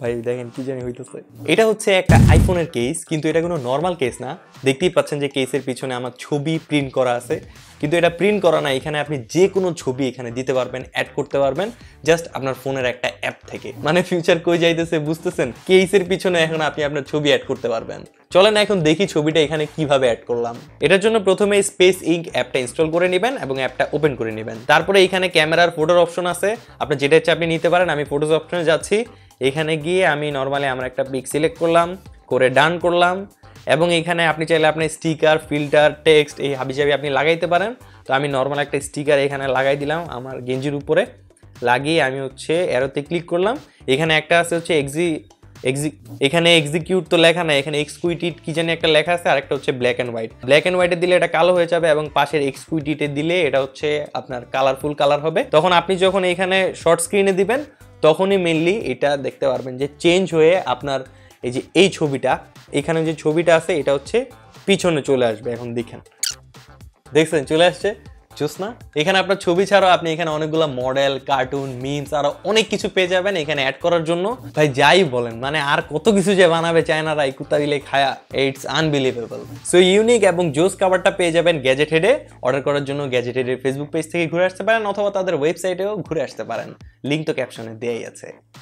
ভাই দেখেন কি জানি হইতেছে। এটা হচ্ছে একটা আইফোনের কেস, কিন্তু এটা কোনো নর্মাল কেস না। দেখতেই পাচ্ছেন যে কেসের পিছনে আমার ছবি প্রিন্ট করা আছে, কিন্তু এটা প্রিন্ট করা না। এখানে আপনি যে কোনো ছবি এখানে দিতে পারবেন, অ্যাড করতে পারবেন জাস্ট আপনার ফোনের একটা অ্যাপ থেকে। মানে ফিউচার কই যাইতেছে বুঝতেছেন? কেসের পিছনে এখন আপনি আপনার ছবি অ্যাড করতে পারবেন। চলেন এখন দেখি ছবিটা এখানে কিভাবে অ্যাড করলাম। এটার জন্য প্রথমে স্পেস ইঙ্ক অ্যাপটা ইনস্টল করে নেবেন এবং অ্যাপটা ওপেন করে নেবেন। তারপরে এখানে ক্যামেরার ফটোর অপশন আছে, আপনি যেটা ইচ্ছা আপনি নিতে পারেন। আমি ফটোজ অপশনে যাচ্ছি, এখানে গিয়ে আমি নর্মালি আমার একটা পিক সিলেক্ট করলাম, করে ডান করলাম। এবং এখানে আপনি চাইলে আপনি স্টিকার, ফিল্টার, টেক্সট এই হাবিজাবি আপনি লাগাইতে পারেন। তো আমি নর্মাল একটা স্টিকার এখানে লাগাই দিলাম আমার গেঞ্জির উপরে, লাগিয়ে আমি হচ্ছে অ্যারোতে ক্লিক করলাম। এখানে একটা আছে হচ্ছে এখানে এক্সিকিউট তো লেখা নাই, এখানে এক্সকিউটিড কি জানি একটা লেখা আছে, আর একটা হচ্ছে black and white. Black and হোয়াইটে দিলে এটা কালো হয়ে যাবে, এবং পাশের এক্সকিউটিডে দিলে এটা হচ্ছে আপনার কালারফুল কালার হবে। তখন আপনি যখন এখানে শর্ট স্ক্রিনে দিবেন তখনই মেনলি এটা দেখতে পারবেন যে চেঞ্জ হয়ে আপনার এই যে এই ছবিটা, এখানে যে ছবিটা আছে এটা হচ্ছে পিছনে চলে আসবে। এখন দেখছেন চলে আসছে জোসনা। এখানে আপনার ছবি ছাড়াও আপনি এখানে অনেকগুলো মডেল, কার্টুন, মিমস আরো অনেক কিছু পেয়ে যাবেন এখানে অ্যাড করার জন্য। ভাই যাই বলেন, মানে আর কত কিছু যে বানাবে চায়নারা এই কুত্তা দিলে খায়া, ইটস আনবিলিভেবল। সো ইউনিক এবং জোস কাভারটা পেয়ে যাবেন গ্যাজেট হেডে। অর্ডার করার জন্য গ্যাজেট হেডের ফেসবুক পেজ থেকে ঘুরে আসতে পারেন, অথবা তাদের ওয়েবসাইটেও ঘুরে আসতে পারেন। লিঙ্ক তো ক্যাপশনে দেয়াই আছে।